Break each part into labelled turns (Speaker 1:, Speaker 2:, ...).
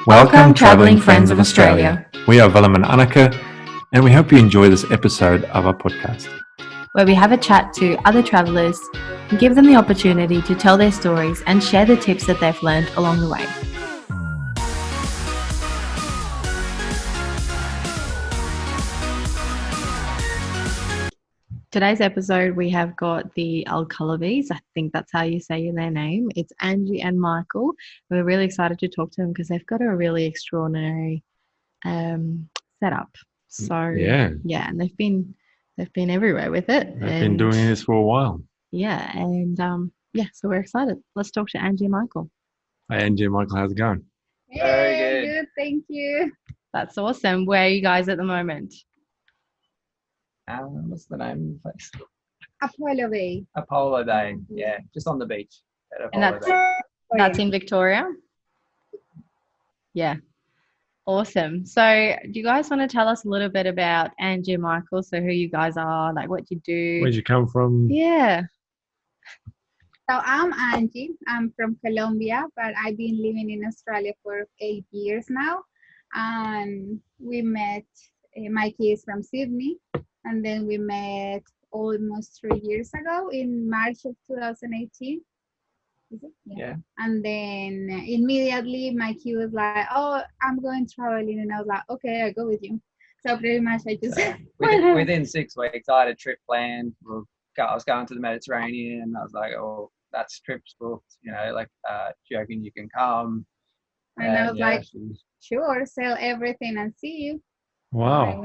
Speaker 1: Welcome, travelling friends of Australia. We are Willem and Anneke, and we hope you enjoy this episode of our podcast,
Speaker 2: where we have a chat to other travellers and give them the opportunity to tell their stories and share the tips that they've learned along the way. Today's episode, we have got the Alcalloughbys. I think that's how you say their name. It's Angi and Michael. We're really excited to talk to them because they've got a really extraordinary setup. So yeah, and they've been everywhere with it.
Speaker 1: They've been doing this for a while.
Speaker 2: Yeah, and so we're excited. Let's talk to Angi and Michael.
Speaker 1: Hi, Angi and Michael. How's it going?
Speaker 3: Very good. Thank you.
Speaker 2: That's awesome. Where are you guys at the moment?
Speaker 4: What's the name of the place?
Speaker 3: Apollo
Speaker 4: Bay. Yeah, just on the beach at
Speaker 2: and that's in Victoria? Yeah. Awesome. So do you guys want to tell us a little bit about Angi and Michael? So who you guys are, like what you do?
Speaker 1: Where'd you come from?
Speaker 2: Yeah.
Speaker 3: So I'm Angi. I'm from Colombia, but I've been living in Australia for 8 years now. And we met, Mikey is from Sydney. And then we met almost 3 years ago in March of 2018. Is it?
Speaker 4: Yeah.
Speaker 3: And then immediately Mikey was like, "Oh, I'm going traveling," and I was like, "Okay, I'll go with you." So pretty much I just
Speaker 4: within 6 weeks I had a trip planned. I was going to the Mediterranean. I was like, "Oh, that's trips booked." You know, like, "Do you reckon you can come?"
Speaker 3: And I was like, "Sure, sell everything and see you."
Speaker 1: Wow.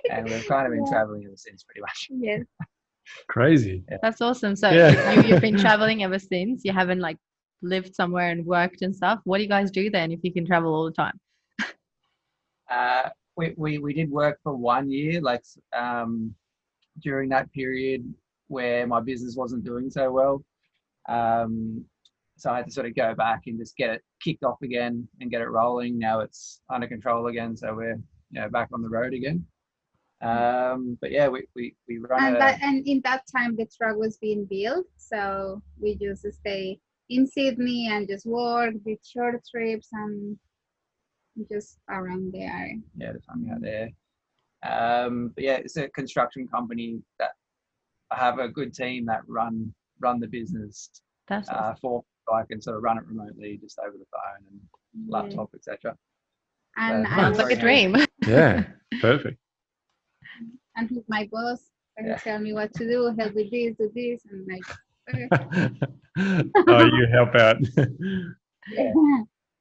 Speaker 4: And we've kind of been traveling ever since, pretty much.
Speaker 3: Yes.
Speaker 1: Crazy.
Speaker 4: Yeah.
Speaker 2: That's awesome. So you've been traveling ever since. You haven't like lived somewhere and worked and stuff. What do you guys do then if you can travel all the time?
Speaker 4: We did work for 1 year, like during that period where my business wasn't doing so well. So I had to sort of go back and just get it kicked off again and get it rolling. Now it's under control again, so we're back on the road again. But yeah, we run
Speaker 3: and in that time the truck was being built, so we just stay in Sydney and just work, did short trips and just around the area.
Speaker 4: Yeah, just hung out there. But yeah, it's a construction company that I have a good team that run the business.
Speaker 2: That's awesome.
Speaker 4: So I can sort of run it remotely just over the phone and laptop, etc.
Speaker 3: And
Speaker 2: sounds like a dream.
Speaker 1: Yeah, perfect.
Speaker 3: And he's my boss. And he tell me what to do, help with this, do this, and like.
Speaker 1: Oh, you help out.
Speaker 4: Yeah.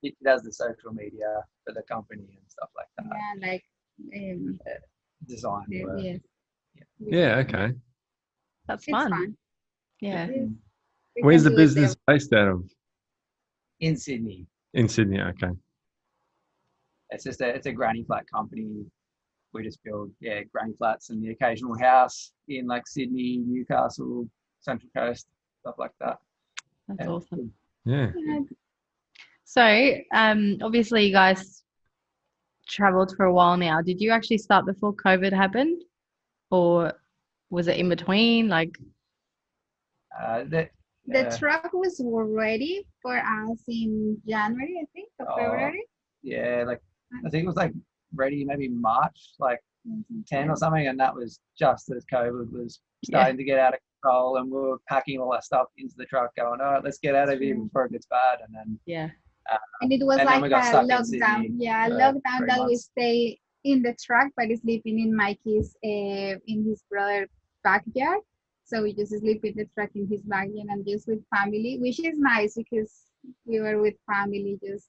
Speaker 4: He does the social media for the company and stuff like that.
Speaker 3: Yeah, like
Speaker 4: design work.
Speaker 3: Yes.
Speaker 1: Yeah, okay.
Speaker 2: That's fun.
Speaker 3: It's fun.
Speaker 2: Yeah.
Speaker 1: Where's the business based out of?
Speaker 4: In Sydney.
Speaker 1: In Sydney, okay.
Speaker 4: It's a granny flat company. We just build granny flats and the occasional house in like Sydney, Newcastle, Central Coast, stuff like that.
Speaker 2: That's awesome.
Speaker 1: Yeah.
Speaker 2: So obviously you guys traveled for a while now. Did you actually start before COVID happened, or was it in between? Like
Speaker 3: the truck was ready for us in January, I think, or February.
Speaker 4: Yeah, like I think it was like ready maybe March, like 10 or something, and that was just as COVID was starting to get out of control, and we were packing all our stuff into the truck going, "All right, let's get out of here before it gets bad." And then
Speaker 3: and it was like a lockdown. Lockdown that
Speaker 4: months.
Speaker 3: We stay in the truck but sleeping in Mikey's in his brother's backyard. So we just sleep in the truck in his backyard and just with family, which is nice because we were with family just.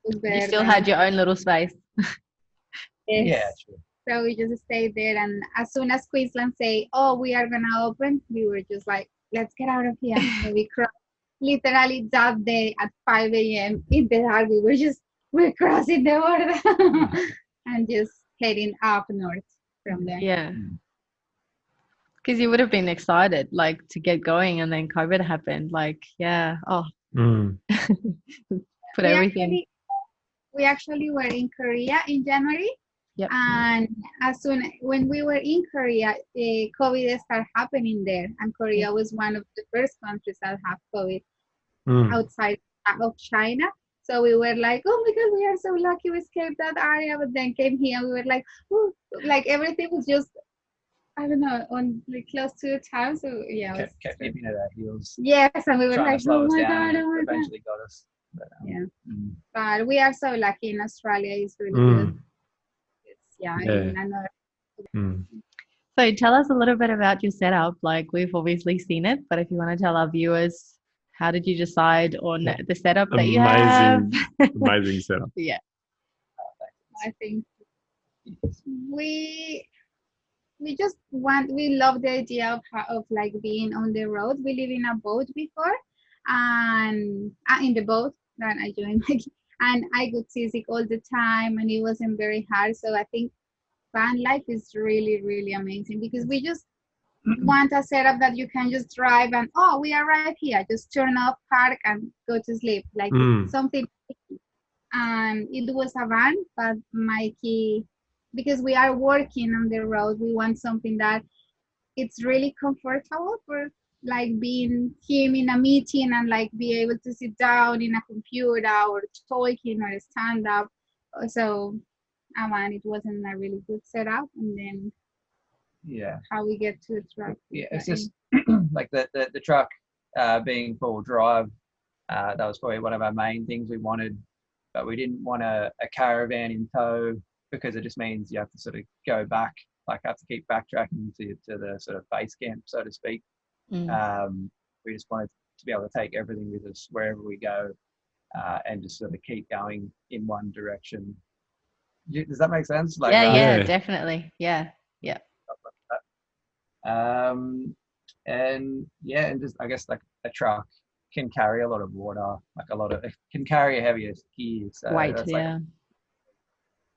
Speaker 2: You still had your own little space.
Speaker 3: Yes.
Speaker 4: Yeah, true.
Speaker 3: So we just stayed there, and as soon as Queensland say, "Oh, we are gonna open," we were just like, "Let's get out of here." So we crossed literally that day at 5 a.m. in the dark. We're crossing the border and just heading up north from there.
Speaker 2: Yeah. Because you would have been excited, like, to get going, and then COVID happened. Like, yeah. Oh. Put everything.
Speaker 3: We actually were in Korea in January.
Speaker 2: Yep.
Speaker 3: And when we were in Korea, COVID started happening there, and Korea was one of the first countries that have COVID outside of China. So we were like, oh my God, we are so lucky we escaped that area. But then came here and we were like, oh, like everything was just, I don't know, on like close to the time. So yeah,
Speaker 4: kept nipping at our heels.
Speaker 3: Yes, and we were
Speaker 4: Trying
Speaker 3: like,
Speaker 4: to slow
Speaker 3: oh
Speaker 4: us
Speaker 3: my
Speaker 4: down,
Speaker 3: God,
Speaker 4: and
Speaker 3: oh my God.
Speaker 4: eventually got us. But,
Speaker 3: Yeah, but we are so lucky in Australia. It's really good. It's in another.
Speaker 2: So tell us a little bit about your setup. Like we've obviously seen it, but if you want to tell our viewers, how did you decide on the setup that you have?
Speaker 1: Amazing setup.
Speaker 2: Yeah.
Speaker 3: I think we love the idea of like being on the road. We live in a boat before, and in the boat that I joined, and I got seasick all the time, and it wasn't very hard. So I think van life is really, really amazing because we just want a setup that you can just drive and we arrive here, just turn off, park, and go to sleep, like something. And it was a van, but Mikey, because we are working on the road, we want something that it's really comfortable for like being him in a meeting and like be able to sit down in a computer or talking or stand up. So it wasn't a really good setup. And then how we get to the truck.
Speaker 4: Yeah, it's just like the truck being full drive. That was probably one of our main things we wanted, but we didn't want a caravan in tow because it just means you have to sort of go back, like have to keep backtracking to the sort of base camp, so to speak. We just wanted to be able to take everything with us wherever we go and just sort of keep going in one direction. Does that make sense? Like,
Speaker 2: Definitely. Yeah.
Speaker 4: And just I guess like a truck can carry a lot of water, it can carry a heavier gear. So
Speaker 2: weight,
Speaker 4: that's like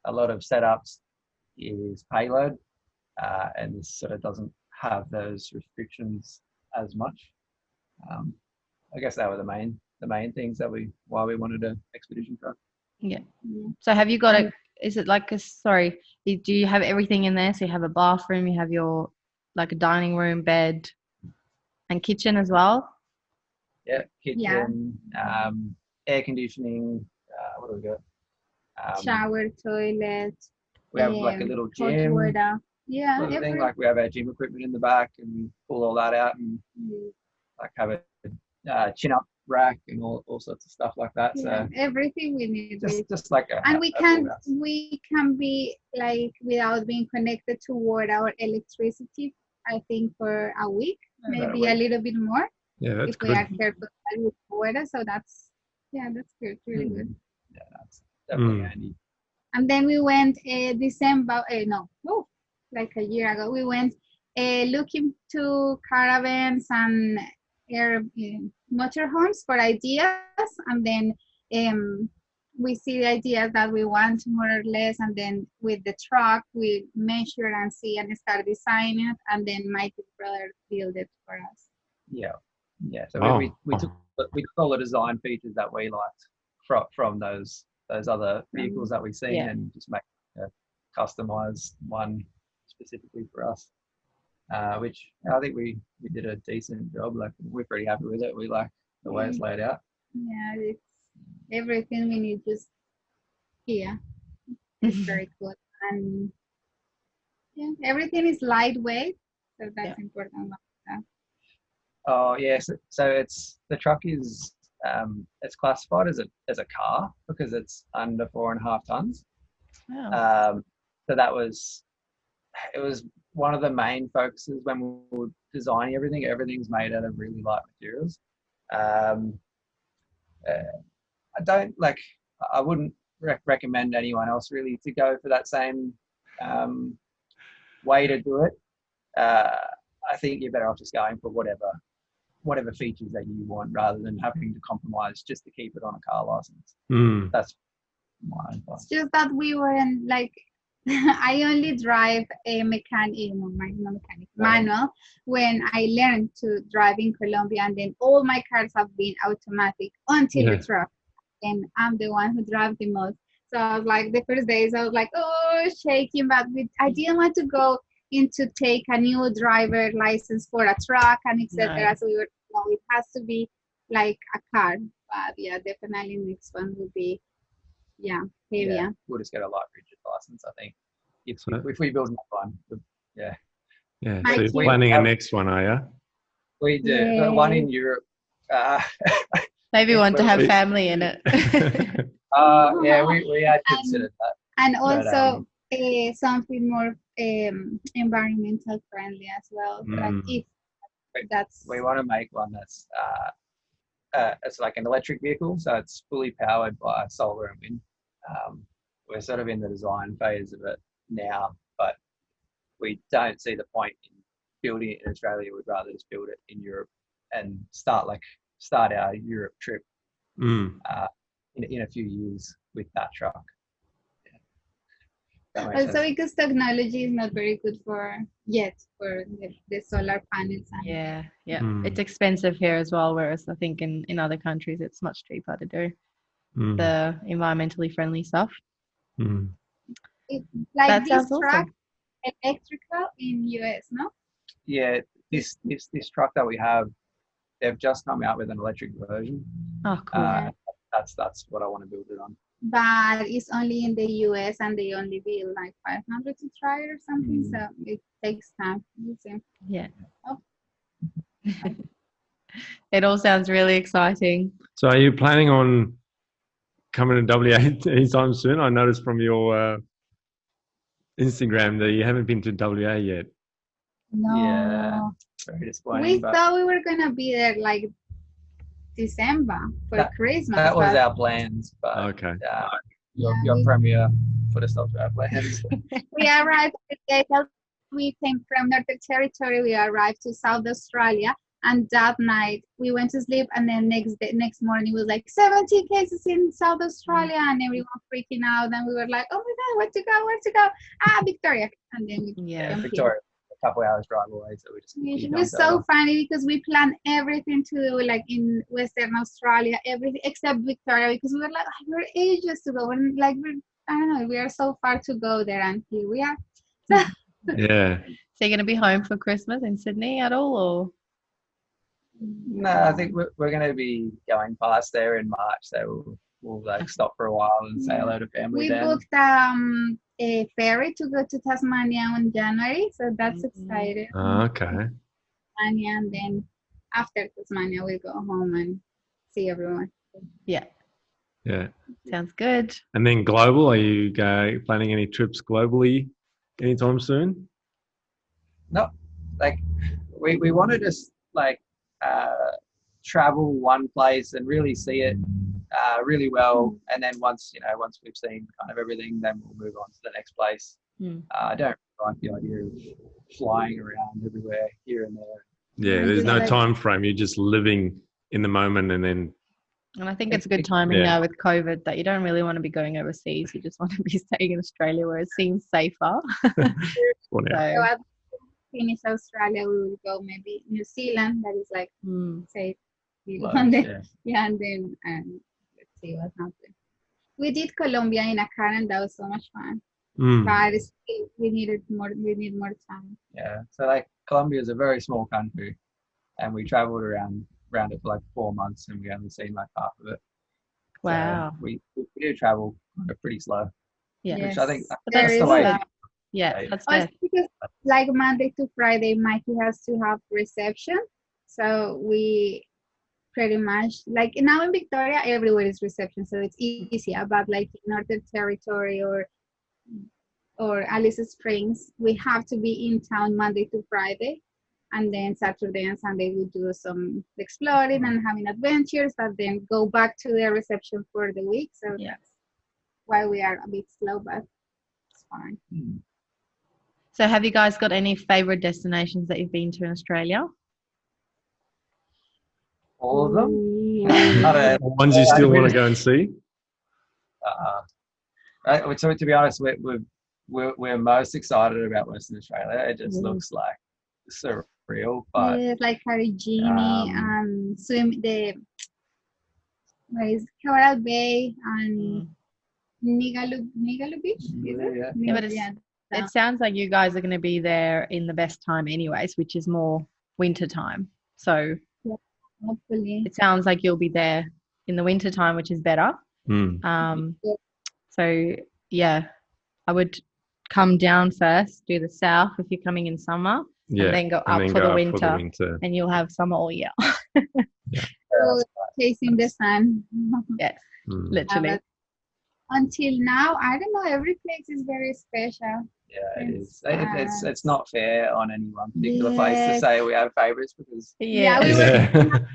Speaker 4: a lot of setups is payload, and this sort of doesn't have those restrictions as much. I guess that were the main things that why we wanted an expedition truck.
Speaker 2: Yeah. So have you got is it like do you have everything in there? So you have a bathroom, you have your like a dining room, bed, and kitchen as well?
Speaker 4: Yeah, kitchen, air conditioning, what do we got?
Speaker 3: Shower, toilet.
Speaker 4: We have like a little gym.
Speaker 3: Water. Yeah,
Speaker 4: sort of thing. Like we have our gym equipment in the back and we pull all that out and like have a chin up rack and all sorts of stuff like that. So
Speaker 3: everything we need.
Speaker 4: Just like
Speaker 3: we can be like without being connected to water or electricity, I think for a week, maybe a little bit more.
Speaker 1: Yeah, that's
Speaker 3: if
Speaker 1: good.
Speaker 3: We are careful with water, so that's good, really good.
Speaker 4: Yeah, that's definitely handy.
Speaker 3: And then we went like a year ago, we went looking to caravans and motorhomes for ideas, and then we see the ideas that we want more or less, and then with the truck we measure and see and start designing it, and then my brother built it for us.
Speaker 4: So we took all the design features that we liked from those other vehicles that we've seen and just make a customized one specifically for us, which I think we did a decent job. Like we're pretty happy with it. We like the way it's laid out.
Speaker 3: It's everything we need just here. It's very good, and everything is lightweight, so that's important.
Speaker 4: Oh yes, so it's the truck is it's classified as a car because it's under 4.5 tons.
Speaker 2: Wow.
Speaker 4: So it was one of the main focuses when we were designing everything. Everything's made out of really light materials. I wouldn't recommend anyone else really to go for that same way to do it. I think you're better off just going for whatever features that you want rather than having to compromise just to keep it on a car license. That's my advice.
Speaker 3: It's just that we weren't like I only drive a manual when I learned to drive in Colombia, and then all my cars have been automatic until the truck, and I'm the one who drives the most. So I was like, the first days I was like, shaking, but I didn't want to go into take a new driver license for a truck and etc. So we were, it has to be like a car. but yeah, definitely next one will be heavier.
Speaker 4: Yeah, we'll just get a light rigid license, I think. If we build another one, yeah.
Speaker 1: Yeah.
Speaker 3: I
Speaker 1: So you're
Speaker 3: see.
Speaker 1: planning a next one, are you?
Speaker 4: We do. But one in Europe.
Speaker 2: Maybe
Speaker 4: Yeah,
Speaker 2: one to have
Speaker 1: we-
Speaker 2: family in it.
Speaker 4: Yeah, we had considered that.
Speaker 3: And
Speaker 4: But,
Speaker 3: also something more environmental friendly as well. Like if that's
Speaker 4: we want to make one that's it's like an electric vehicle, so it's fully powered by solar and wind. We're sort of in the design phase of it now, but we don't see the point in building it in Australia. We'd rather just build it in Europe and start our Europe trip in a few years with that truck.
Speaker 3: also because technology is not very good for the solar panels. And
Speaker 2: It's expensive here as well, whereas I think in other countries it's much cheaper to do the environmentally friendly stuff.
Speaker 3: like
Speaker 2: That
Speaker 3: this
Speaker 2: sounds
Speaker 3: truck,
Speaker 2: awesome.
Speaker 3: electrical in US, no?
Speaker 4: Yeah, this truck that we have, they've just come out with an electric version.
Speaker 2: Oh, cool.
Speaker 4: That's what I want to build it on.
Speaker 3: But it's only in the US and they only build like 500 to try it or something, so it takes time.
Speaker 2: Yeah.
Speaker 3: Oh.
Speaker 2: It all sounds really exciting.
Speaker 1: So are you planning on coming to WA anytime soon? I noticed from your Instagram that you haven't been to WA yet.
Speaker 3: No.
Speaker 4: Yeah, very disappointing.
Speaker 3: We thought we were gonna be there like December for Christmas.
Speaker 4: That was our plans, but
Speaker 1: Okay.
Speaker 4: Your premier put a stop to our plans.
Speaker 3: We arrived. We came from Northern Territory. We arrived to South Australia, and that night we went to sleep. And then next morning, it was like 70 cases in South Australia, and everyone freaking out. And we were like, "Oh my God, where to go? Victoria!" And then
Speaker 4: Victoria, a couple hours drive away, so we just.
Speaker 3: It was so funny because we planned everything to do like in Western Australia, everything except Victoria, because we were like, we're ages to go, and like I don't know, we are so far to go there, and here we are.
Speaker 1: Yeah.
Speaker 2: So you're going to be home for Christmas in Sydney at all, or?
Speaker 4: No, I think we're going to be going past there in March, so we'll like stop for a while and say hello to family.
Speaker 3: We
Speaker 4: then.
Speaker 3: booked a ferry to go to Tasmania in January, so that's exciting.
Speaker 1: Okay.
Speaker 3: And then after Tasmania, we go home and see everyone.
Speaker 2: Yeah.
Speaker 1: Yeah.
Speaker 2: Sounds good.
Speaker 1: And then global, are you planning any trips globally anytime soon?
Speaker 4: No, like we want to just like travel one place and really see it really well, and then once we've seen kind of everything, then we'll move on to the next place. I don't like the idea of flying around everywhere here and there.
Speaker 1: Yeah, there's no time frame. You're just living in the moment, and
Speaker 2: I think it's a good timing now with COVID that you don't really want to be going overseas. You just want to be staying in Australia where it seems safer.
Speaker 3: So at finish Australia, we will go maybe New Zealand. That is like safe. And then let's see what happens. We did Colombia in a car, and that was so much fun. But still, we need more time.
Speaker 4: Yeah, so like Colombia is a very small country, and we traveled around it for like 4 months, and we only seen like half of it.
Speaker 2: Wow.
Speaker 4: So we do travel pretty slow.
Speaker 2: Yeah.
Speaker 4: Which I think
Speaker 3: that's
Speaker 4: the way.
Speaker 2: Yeah, that's
Speaker 3: also because like Monday to Friday, Mikey has to have reception, so we pretty much like now in Victoria, everywhere is reception, so it's easier. But like in Northern Territory or Alice Springs, we have to be in town Monday to Friday, and then Saturday and Sunday we do some exploring and having adventures, but then go back to the reception for the week. So that's why we are a bit slow, but it's fine.
Speaker 2: So have you guys got any favorite destinations that you've been to in Australia?
Speaker 4: All of them?
Speaker 1: Ones you still want to go and see?
Speaker 4: So to be honest, we're most excited about Western Australia. It just looks like surreal, but
Speaker 3: it's like Carigini and Coral Bay and Alcalloughbys.
Speaker 2: It sounds like you guys are going to be there in the best time anyways, which is more winter time. So
Speaker 3: hopefully
Speaker 2: it sounds like you'll be there in the winter time, which is better. So yeah, I would come down first, do the south if you're coming in summer, and then go up for the winter, and you'll have summer all year.
Speaker 3: So chasing the sun.
Speaker 2: Yes, literally.
Speaker 3: Until now, I don't know, every place is very special.
Speaker 4: Yeah, it is. It's not fair on any one particular place to say we have favorites, because
Speaker 3: we were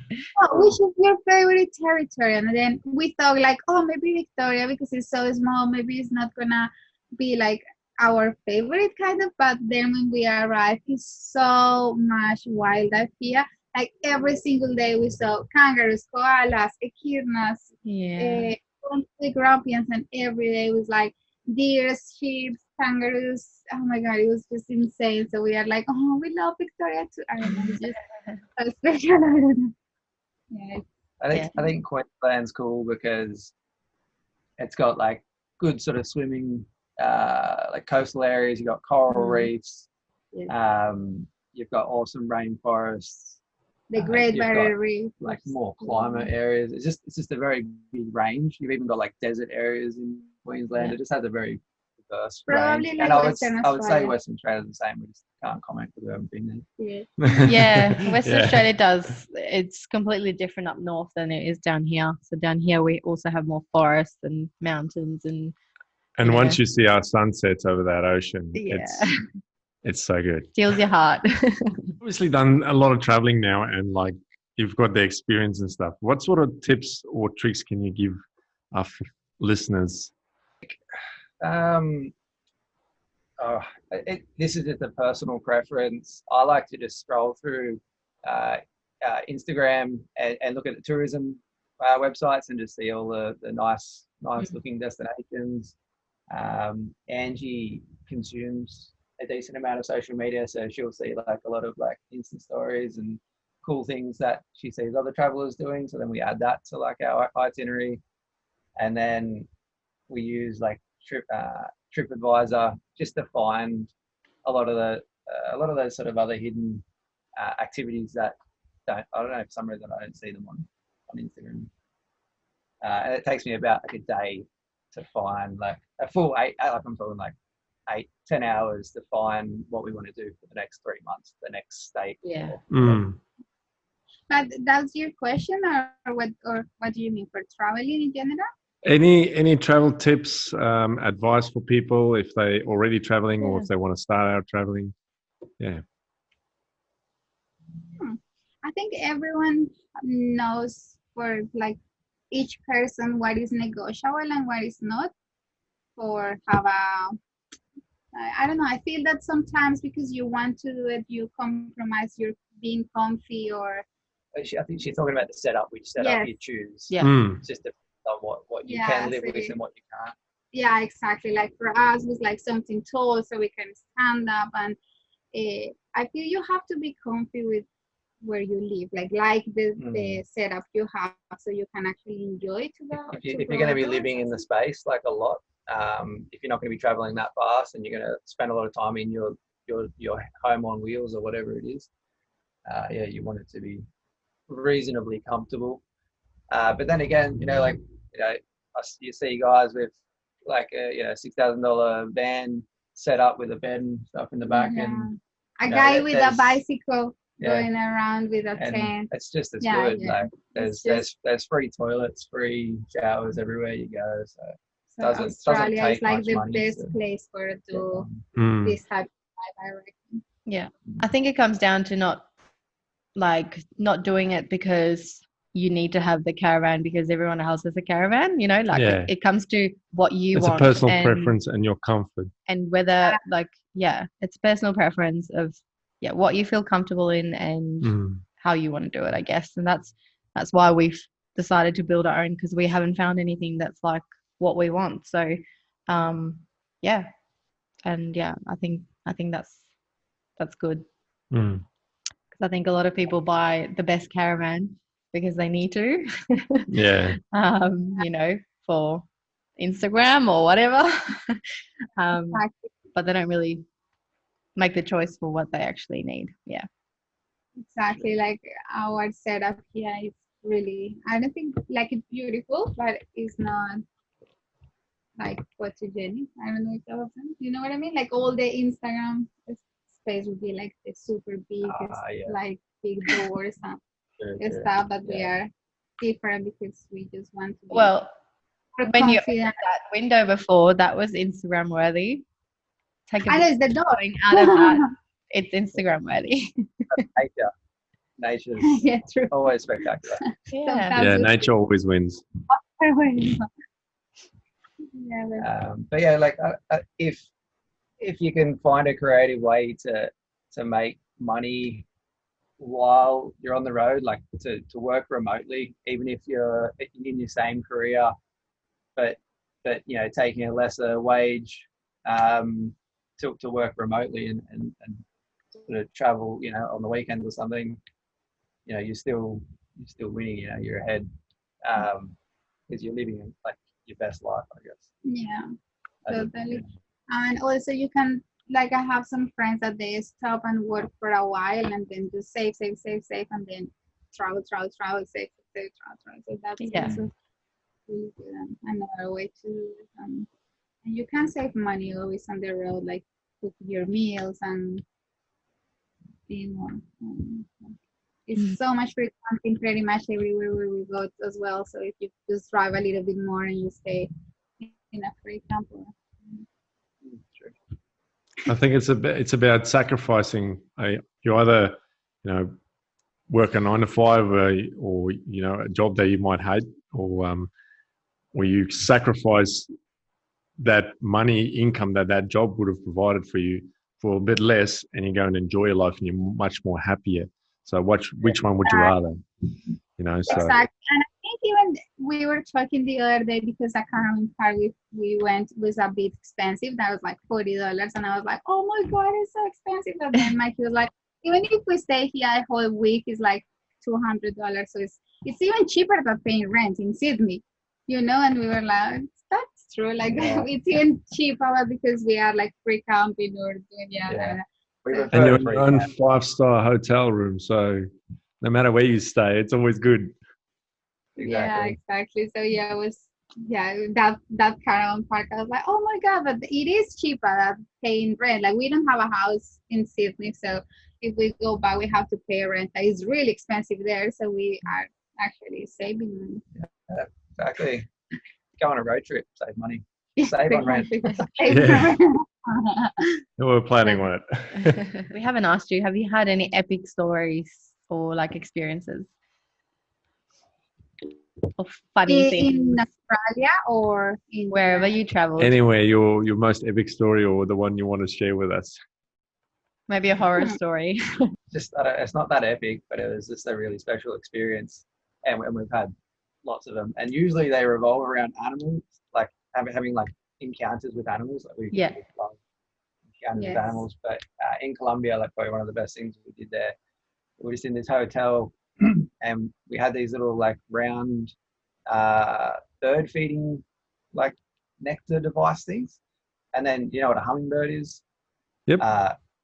Speaker 3: which is your favorite territory, and then we thought like, oh, maybe Victoria, because it's so small, maybe it's not gonna be like our favorite kind of, but then when we arrived, it's so much wildlife here. Like every single day we saw kangaroos, koalas, echidnas, the grampians, and every day was like deer, sheep, kangaroos. Oh my god, it was just insane. So we are like, oh, we love Victoria too. I don't know, it's just so special. I don't know. Yeah.
Speaker 4: I think Queensland's cool because it's got like good sort of swimming, like coastal areas. You've got coral reefs. You've got awesome rainforests.
Speaker 3: The Great Barrier Reef.
Speaker 4: Like more climate areas. It's just a very big range. You've even got like desert areas in Queensland. It just has a very diverse range.
Speaker 3: Like,
Speaker 4: and I would say Western Australia is the same. We just can't comment because we haven't been
Speaker 2: there. Yeah, Western Australia does. It's completely different up north than it is down here. So down here we also have more forests and mountains and
Speaker 1: once you see our sunsets over that ocean, it's so good.
Speaker 2: Steals your heart.
Speaker 1: Obviously done a lot of traveling now, and like you've got the experience and stuff. What sort of tips or tricks can you give our listeners?
Speaker 4: This is just a personal preference. I like to just scroll through Instagram and look at the tourism websites and just see all the nice looking destinations. Angie consumes a decent amount of social media, so she'll see like a lot of like Insta stories and cool things that she sees other travelers doing. So then we add that to like our itinerary, and then we use like TripAdvisor just to find a lot of those sort of other hidden activities that I don't know, for some reason I don't see them on Instagram. And it takes me about like a day to find like a full 8, like I'm talking like 8-10 hours to find what we want to do for the next 3 months, the next state.
Speaker 3: But that's your question, or what do you mean for traveling in general?
Speaker 1: Any travel tips, advice for people if they already traveling or if they want to start out traveling?
Speaker 3: I think everyone knows for like each person what is negotiable and what is not, or have I don't know, I feel that sometimes because you want to do it, you compromise your being comfy, or
Speaker 4: I think she's talking about the setup, which setup you choose. It's just on what you can live with and what you can't.
Speaker 3: Yeah, exactly. Like for us, it was like something tall so we can stand up, and I feel you have to be comfy with where you live, like the setup you have, so you can actually enjoy it.
Speaker 4: If you're going to be living in the space like a lot, if you're not going to be traveling that fast and you're going to spend a lot of time in your home on wheels or whatever it is, you want it to be reasonably comfortable. But then again, you see guys with like a $6,000 van set up with a bed and stuff in the back, and
Speaker 3: a guy with a bicycle going around with a tent.
Speaker 4: It's just as good. Like there's free toilets, free showers everywhere you go. So
Speaker 3: Australia is like the best place for do this type of life, I reckon.
Speaker 2: Yeah, I think it comes down to not doing it because you need to have the caravan because everyone else has a caravan, it comes to what you want.
Speaker 1: It's a personal preference and your comfort.
Speaker 2: And whether it's personal preference of what you feel comfortable in and how you want to do it, I guess. And that's why we've decided to build our own, because we haven't found anything that's like what we want. So I think that's good. I think a lot of people buy the best caravan because they need to. For Instagram or whatever. But they don't really make the choice for what they actually need. Yeah.
Speaker 3: Exactly. Like our setup here is really, I don't think like it's beautiful, but it's not like photogenic. I don't know if that was sense. You know what I mean? Like all the Instagram space would be like the super big, like big doors and stuff, but we are different because we just want to be
Speaker 2: Well, when you opened
Speaker 3: confident.
Speaker 2: that window before, that was Instagram worthy. Take a
Speaker 3: I know it's the
Speaker 2: picture
Speaker 3: door.
Speaker 2: going out of that. It's Instagram worthy.
Speaker 4: Nature's
Speaker 3: Yeah, true.
Speaker 4: always spectacular.
Speaker 2: Yeah.
Speaker 3: Sometimes
Speaker 1: Yeah,
Speaker 3: we-
Speaker 1: nature always wins.
Speaker 3: Yeah,
Speaker 4: But yeah, like if you can find a creative way to make money while you're on the road, like to work remotely, even if you're in your same career, but you know, taking a lesser wage to work remotely and sort of travel, you know, on the weekends or something, you know, you're still winning. You know, you're ahead because you're living like your best life, I guess.
Speaker 3: yeah,
Speaker 4: As a-
Speaker 3: totally. And also you can, like, I have some friends that they stop and work for a while and then just save, and then travel, save, travel. So that's
Speaker 2: Yeah.
Speaker 3: also really good and another way to do it. And you can save money always on the road, like cook your meals and being more. It's so much free camping pretty much everywhere where we go as well. So if you just drive a little bit more and you stay in a free camper.
Speaker 1: I think it's about sacrificing. You either, you know, work a 9 to 5 or you know, a job that you might hate, or you sacrifice that money income that job would have provided for you for a bit less, and you go and enjoy your life and you're much more happier. So which one would you rather? You know, so
Speaker 3: Exactly. And I think even we were talking the other day because a caravan park we went was a bit expensive. That was like $40. And I was like, oh my God, it's so expensive. But then Mike was like, even if we stay here a whole week, it's like $200. So it's even cheaper than paying rent in Sydney, you know? And we were like, that's true. Like, it's even cheaper because we are like free camping or doing,
Speaker 4: We
Speaker 1: and
Speaker 4: prefer
Speaker 1: you're
Speaker 4: the
Speaker 1: in
Speaker 4: free
Speaker 1: your own
Speaker 4: camp.
Speaker 1: 5-star hotel room, so no matter where you stay, it's always good.
Speaker 3: Yeah,
Speaker 4: Exactly.
Speaker 3: exactly. So yeah, it was that caravan park. I was like, oh my God, but it is cheaper than paying rent. Like we don't have a house in Sydney, so if we go back, we have to pay rent. That is really expensive there. So we are actually saving money.
Speaker 4: Yeah, exactly. Go on a road trip, save money. Save on rent.
Speaker 1: Yeah. We're planning on it.
Speaker 2: We haven't asked you, have you had any epic stories or like experiences or funny things
Speaker 3: In Australia or in
Speaker 2: wherever you traveled?
Speaker 1: Anyway, your most epic story or the one you want to share with us.
Speaker 2: Maybe a horror story.
Speaker 4: Just it's not that epic, but it was just a really special experience, and we've had lots of them. And usually they revolve around animals, like having like encounters with animals. Like we love encounters with animals. But in Colombia, like probably one of the best things we did there, we were just in this hotel, and we had these little like round bird feeding like nectar device things. And then you know what a hummingbird is?
Speaker 1: Yep.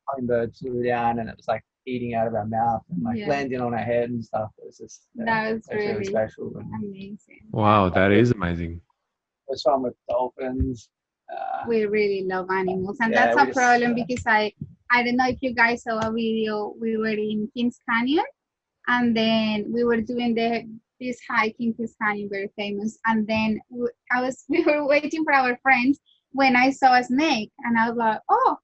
Speaker 4: Hummingbird flew down and it was like eating out of our mouth and like landing on our head and stuff. It was just
Speaker 3: that was really
Speaker 4: special.
Speaker 3: amazing.
Speaker 1: Wow, that is amazing.
Speaker 4: It was fun with dolphins.
Speaker 3: We really love animals, and that's a problem because I don't know if you guys saw a video. We were in Kings Canyon, and then we were doing this hike in Kings Canyon, very famous. And then we were waiting for our friends when I saw a snake, and I was like, oh,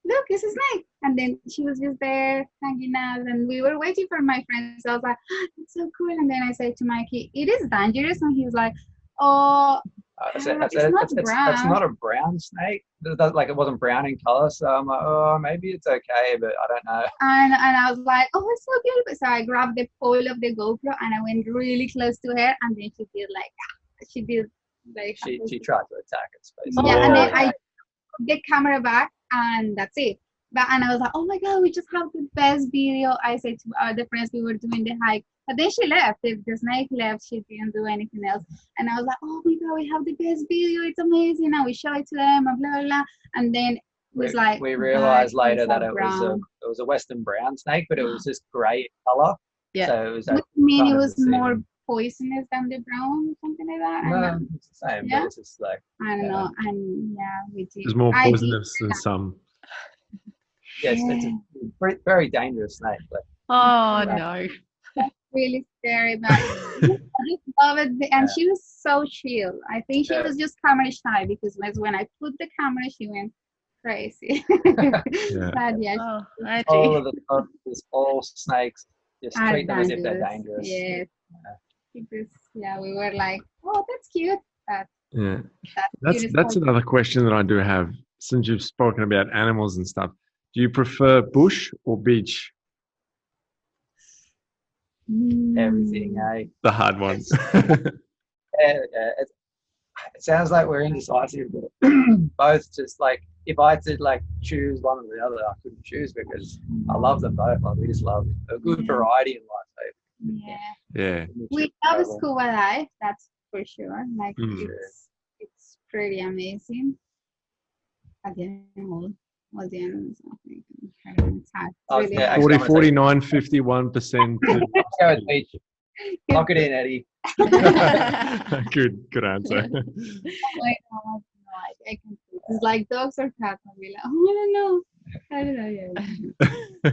Speaker 3: look, it's a snake. And then she was just there hanging out, and we were waiting for my friends. So I was like, oh, it's so cool. And then I said to Mikey, it is dangerous. And he was like, oh, it's
Speaker 4: not a brown snake. Like it wasn't brown in color. So I'm like, oh, maybe it's okay, but I don't know.
Speaker 3: And I was like, oh, it's so beautiful. So I grabbed the pole of the GoPro and I went really close to her. And then she did like,
Speaker 4: she tried to attack us, basically.
Speaker 3: Yeah, and then I took the camera back, and that's it. And I was like, oh my God, we just have the best video. I said to the friends we were doing the hike, but then she left. The snake left. She didn't do anything else. And I was like, oh my God, we have the best video. It's amazing. And we show it to them and blah, blah, blah. And then it was like,
Speaker 4: we realized later that it was a Western brown snake, but it was just grey color.
Speaker 2: Yeah.
Speaker 4: So it was
Speaker 3: it was more poisonous than the brown, something like that.
Speaker 4: No, it's the same.
Speaker 3: Yeah?
Speaker 4: But it's just like
Speaker 3: I don't know. And yeah, we did.
Speaker 1: There's more
Speaker 3: I did
Speaker 1: poisonous than some.
Speaker 4: yes, it's a very dangerous snake. Like,
Speaker 2: Oh
Speaker 3: Yeah.
Speaker 2: no.
Speaker 3: really scary, but I just love it. And she was so chill. I think she
Speaker 4: Yeah.
Speaker 3: was just camera shy because when I put the camera, she went crazy.
Speaker 1: Yeah.
Speaker 3: But yeah,
Speaker 2: Oh,
Speaker 4: all
Speaker 2: Angie.
Speaker 4: of the dogs, all snakes, just
Speaker 3: are
Speaker 4: treat them as if they're dangerous.
Speaker 3: Yes. Because yeah, we were like, oh, that's cute. But
Speaker 1: Yeah.
Speaker 3: that's cute
Speaker 1: That's
Speaker 3: as
Speaker 1: another question that I do have. Since you've spoken about animals and stuff, do you prefer bush or beach?
Speaker 4: Everything, eh?
Speaker 1: The hard ones.
Speaker 4: It sounds like we're indecisive, but both just like if I had to like choose one or the other, I couldn't choose because I love them both. Like we just love a good variety in life.
Speaker 3: Yeah.
Speaker 1: Yeah.
Speaker 3: We love scuba dive, that's for sure. Like
Speaker 1: Mm.
Speaker 3: it's pretty amazing. Again, all the animals. I don't know, it's hard. It's
Speaker 4: Oh,
Speaker 3: really
Speaker 4: yeah,
Speaker 3: hard.
Speaker 4: actually,
Speaker 1: 49, 51%.
Speaker 4: Let's go with beach. Lock it in, Eddie.
Speaker 1: Good answer.
Speaker 3: I can see. It's like dogs or cats. I'll be like, oh, I don't know. Yeah.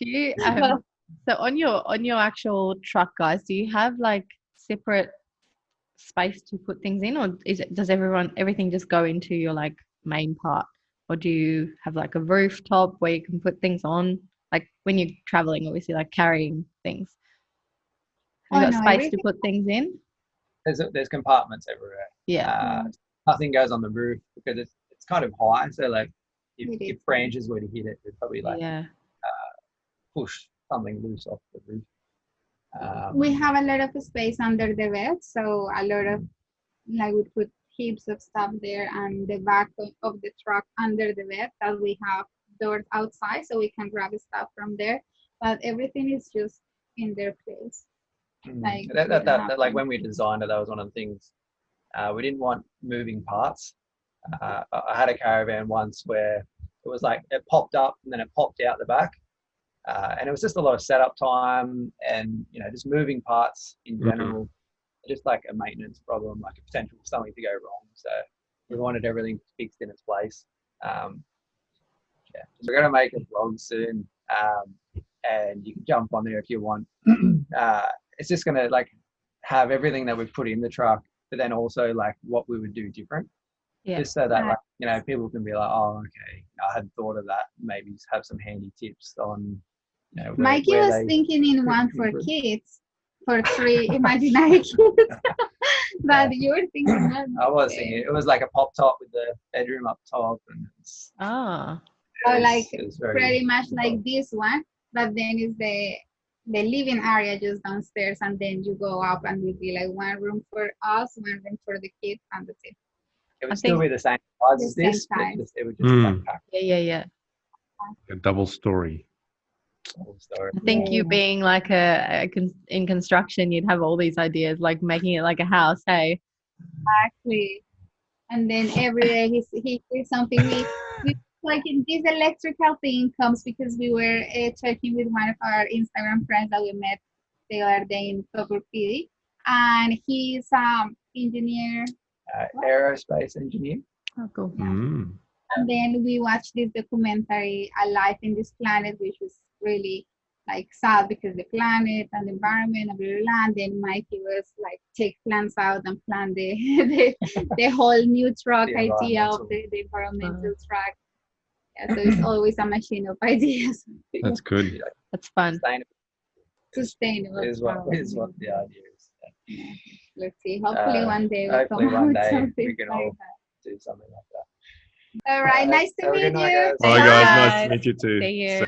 Speaker 2: Do you
Speaker 3: Well,
Speaker 2: so on your actual truck, guys, do you have like separate space to put things in, or does everything just go into your like main part, or do you have like a rooftop where you can put things on, like when you're traveling, obviously, like carrying things? Have you got
Speaker 3: no,
Speaker 2: space to
Speaker 3: everything.
Speaker 2: put things in?
Speaker 4: There's compartments everywhere.
Speaker 2: Yeah.
Speaker 4: Nothing goes on the roof because it's kind of high. So like
Speaker 3: It
Speaker 4: if
Speaker 3: is.
Speaker 4: branches were to hit it, it'd probably like
Speaker 2: Yeah.
Speaker 4: push something loose off the roof.
Speaker 3: We have a lot of space under the bed, so a lot of like we put heaps of stuff there, and the back of the truck under the bed that we have doors outside, so we can grab stuff from there. But everything is just in their place. Like
Speaker 4: Like when we designed it, that was one of the things. We didn't want moving parts. I had a caravan once where it was like it popped up and then it popped out the back. And it was just a lot of setup time and, just moving parts in general, just like a maintenance problem, like a potential for something to go wrong. So we wanted everything fixed in its place. So we're going to make a vlog soon, and you can jump on there if you want. It's just going to like have everything that we've put in the truck, but then also like what we would do different.
Speaker 2: Yeah.
Speaker 4: Just so that like, people can be like, oh, okay, I hadn't thought of that. Maybe have some handy tips on,
Speaker 3: Mikey was thinking in one for kids, for 3 imaginary kids. But you were thinking that.
Speaker 4: I was thinking it was like a pop top with the bedroom up top, and it's
Speaker 3: pretty much like this one, but then it's the living area just downstairs, and then you go up and it'll be like one room for us, one room for the kids, and that's it.
Speaker 4: It would still be the same size as this, but it would just like pack.
Speaker 2: Yeah.
Speaker 1: A double story.
Speaker 2: I think you being like in construction, you'd have all these ideas, like making it like a house, hey?
Speaker 3: Exactly. And then every day he hears something. We like this electrical thing comes because we were checking with one of our Instagram friends that we met the other day in Copper City, and he's engineer,
Speaker 4: aerospace engineer.
Speaker 2: Oh, cool.
Speaker 3: And then we watched this documentary, A Life in This Planet, which was really like sad because the planet and the environment and blah, blah, blah. And then Mikey was like, take plants out and plant the whole new truck idea of the environmental truck. Yeah, so it's always a machine of ideas.
Speaker 1: That's good.
Speaker 2: That's fun.
Speaker 3: Sustainable
Speaker 4: is what the idea is.
Speaker 3: Yeah. Let's see. Hopefully one day
Speaker 4: we can all do something like that.
Speaker 3: All right. Nice to meet you.
Speaker 1: Bye, guys. Nice to meet you too.
Speaker 2: See you.